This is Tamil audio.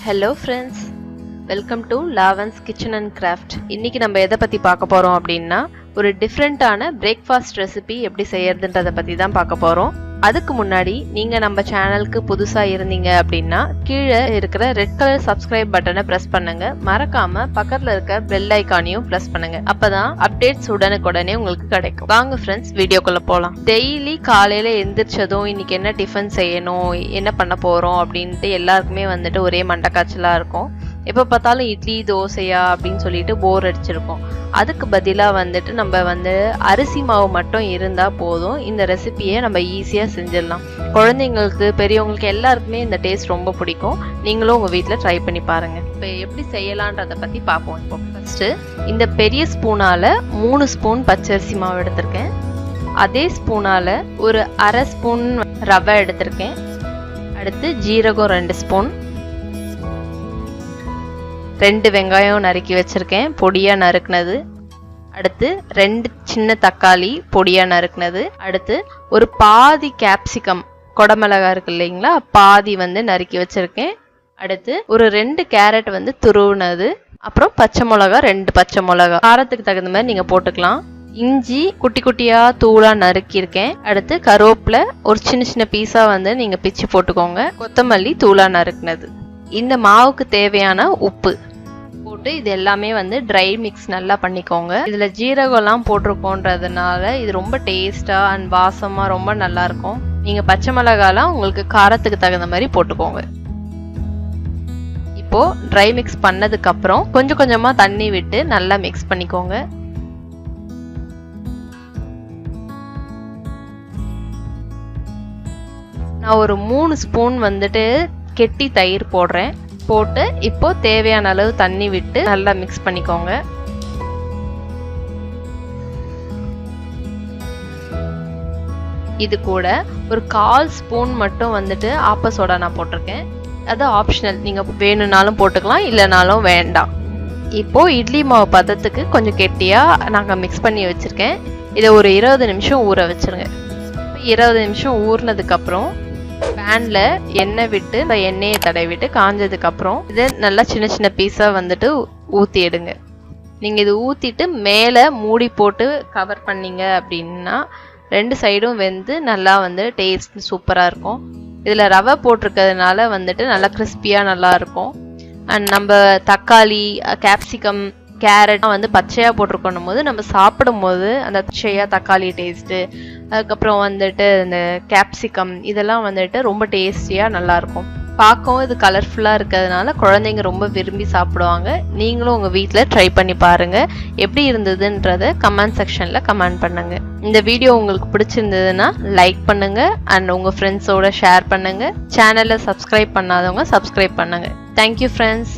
Hello friends, welcome to Lavans Kitchen and Craft. இன்னைக்கு நம்ம எதை பத்தி பார்க்க போறோம் அப்படின்னா ஒரு டிஃபரெண்டான பிரேக்ஃபாஸ்ட் ரெசிபி எப்படி செய்யறதுன்றத பத்தி தான் பார்க்க போறோம். அதுக்கு முன்னாடி நீங்க நம்ம சேனலுக்கு புதுசா இருந்தீங்க அப்படின்னா கீழே இருக்கிற ரெட் கலர் சப்ஸ்கிரைப் பட்டனை பிரஸ் பண்ணுங்க. மறக்காம பக்கத்துல இருக்க பெல் ஐகானையும் பிரஸ் பண்ணுங்க. அப்பதான் அப்டேட்ஸ் உடனுக்குடனே உங்களுக்கு கிடைக்கும். வாங்க ஃப்ரெண்ட்ஸ், வீடியோக்குள்ள போலாம். டெய்லி காலையில எந்திரிச்சதும் இன்னைக்கு என்ன டிஃபன் செய்யணும், என்ன பண்ண போறோம் அப்படின்ட்டு எல்லாருக்குமே வந்துட்டு ஒரே மண்டக்காய்ச்சலா இருக்கும். எப்போ பார்த்தாலும் இட்லி தோசையா அப்படின்னு சொல்லிட்டு போர் அடிச்சிருக்கோம். அதுக்கு பதிலாக வந்துட்டு நம்ம அரிசி மாவு மட்டும் இருந்தால் போதும், இந்த ரெசிபியை நம்ம ஈஸியாக செஞ்சிடலாம். குழந்தைங்களுக்கு பெரியவங்களுக்கு எல்லாருக்குமே இந்த டேஸ்ட் ரொம்ப பிடிக்கும். நீங்களும் உங்கள் வீட்டில் ட்ரை பண்ணி பாருங்கள். இப்போ எப்படி செய்யலான்றதை பற்றி பார்ப்போம். இப்போ ஃபஸ்ட்டு இந்த பெரிய ஸ்பூனால் 3 ஸ்பூன் பச்சரிசி மாவு எடுத்திருக்கேன். அதே ஸ்பூனால் ஒரு அரை ஸ்பூன் ரவை எடுத்திருக்கேன். அடுத்து ஜீரகம் 2 ஸ்பூன், 2 வெங்காயம் நறுக்கி வச்சிருக்கேன் பொடியாக நறுக்குனது. அடுத்து 2 சின்ன தக்காளி பொடியாக நறுக்குனது. அடுத்து ஒரு பாதி கேப்சிகம், கொடமிளகா இருக்கு இல்லைங்களா, பாதி நறுக்கி வச்சிருக்கேன். அடுத்து ஒரு 2 கேரட் துருவுனது. அப்புறம் பச்சை மிளகா 2 பச்சை மிளகா, காரத்துக்கு தகுந்த மாதிரி நீங்கள் போட்டுக்கலாம். இஞ்சி குட்டி குட்டியாக தூளாக நறுக்கியிருக்கேன். அடுத்து கருவேப்பிலை ஒரு சின்ன சின்ன பீஸாக நீங்கள் பிச்சு போட்டுக்கோங்க. கொத்தமல்லி தூளாக நறுக்குனது. இந்த மாவுக்கு தேவையான உப்பு போட்டு இது எல்லாமே ட்ரை மிக்ஸ் நல்லா பண்ணிக்கோங்க. இதில் ஜீரகம்லாம் போட்டிருக்கோன்றதுனால இது ரொம்ப டேஸ்டாக அண்ட் வாசமாக ரொம்ப நல்லா இருக்கும். நீங்கள் பச்சை மிளகாலாம் உங்களுக்கு காரத்துக்கு தகுந்த மாதிரி போட்டுக்கோங்க. இப்போ ட்ரை மிக்ஸ் பண்ணதுக்கு அப்புறம் கொஞ்சம் கொஞ்சமாக தண்ணி விட்டு நல்லா மிக்ஸ் பண்ணிக்கோங்க. நான் ஒரு 3 ஸ்பூன் கெட்டி தயிர் போடுறேன். போட்டு இப்போ தேவையான அளவு தண்ணி விட்டு நல்லா மிக்ஸ் பண்ணிக்கோங்க. இது கூட ஒரு 1/4 ஸ்பூன் மட்டும் ஆப்ப சோடா நான் போட்டிருக்கேன். அது ஆப்ஷனல், நீங்க வேணும்னாலும் போட்டுக்கலாம், இல்லைனாலும் வேண்டாம். இப்போ இட்லி மாவு பதத்துக்கு கொஞ்சம் கெட்டியா நாங்க மிக்ஸ் பண்ணி வச்சிருக்கேன். இதை ஒரு 20 நிமிஷம் ஊற வச்சிருங்க. 20 நிமிஷம் ஊறினதுக்கு அப்புறம் பேன்ல எண்ணெய் விட்டு எண்ணெயை தடவிட்டு காஞ்சதுக்கு அப்புறம் இதை நல்லா சின்ன சின்ன பீஸா ஊத்தி எடுங்க. நீங்க இது ஊத்திட்டு மேல மூடி போட்டு கவர் பண்ணீங்க அப்படின்னா 2 சைடும் நல்லா டேஸ்ட் சூப்பரா இருக்கும். இதுல ரவை போட்டிருக்கிறதுனால நல்லா கிறிஸ்பியா நல்லா இருக்கும். அண்ட் நம்ம தக்காளி, கேப்சிகம், கேரட் பச்சையாக போட்டிருக்கணும் போது நம்ம சாப்பிடும் போது அந்த பச்சையாக தக்காளி டேஸ்ட்டு, அதுக்கப்புறம் இந்த கேப்சிகம் இதெல்லாம் ரொம்ப டேஸ்டியாக நல்லாயிருக்கும். பார்க்கவும் இது கலர்ஃபுல்லாக இருக்கிறதுனால குழந்தைங்க ரொம்ப விரும்பி சாப்பிடுவாங்க. நீங்களும் உங்கள் வீட்டில் ட்ரை பண்ணி பாருங்கள். எப்படி இருந்ததுன்றதை கமெண்ட் செக்ஷனில் கமெண்ட் பண்ணுங்கள். இந்த வீடியோ உங்களுக்கு பிடிச்சிருந்ததுன்னா லைக் பண்ணுங்கள் அண்ட் உங்கள் ஃப்ரெண்ட்ஸோட ஷேர் பண்ணுங்கள். சேனலை சப்ஸ்கிரைப் பண்ணாதவங்க சப்ஸ்கிரைப் பண்ணுங்கள். Thank you friends.